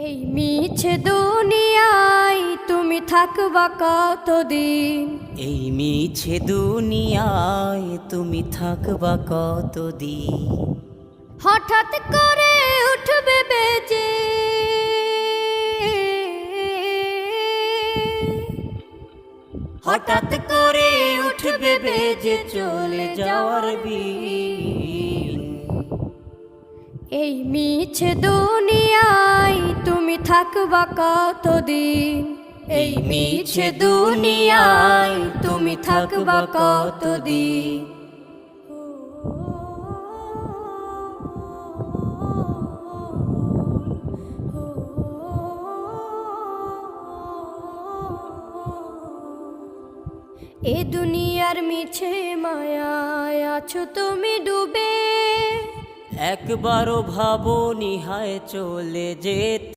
এই মিছে দুনিয়ায় তুমি থাকবা কতদিন? এই মিছে দুনিয়ায় তুমি থাকবা কতদিন? হঠাৎ করে উঠবে বেজে হঠাৎ করে উঠবে বেজে চলে যাওয়ার বিন। এই মিছে দুনিয়ায় তুমি থাকবা কতদিন? এই মিছে দুনিয়ায় তুমি থাকবা কতদিন? এ দুনিয়ার মিছে মায়ায় আছো তুমি ডুবে, একবারও ভাবো নিহায় চলে যেতে।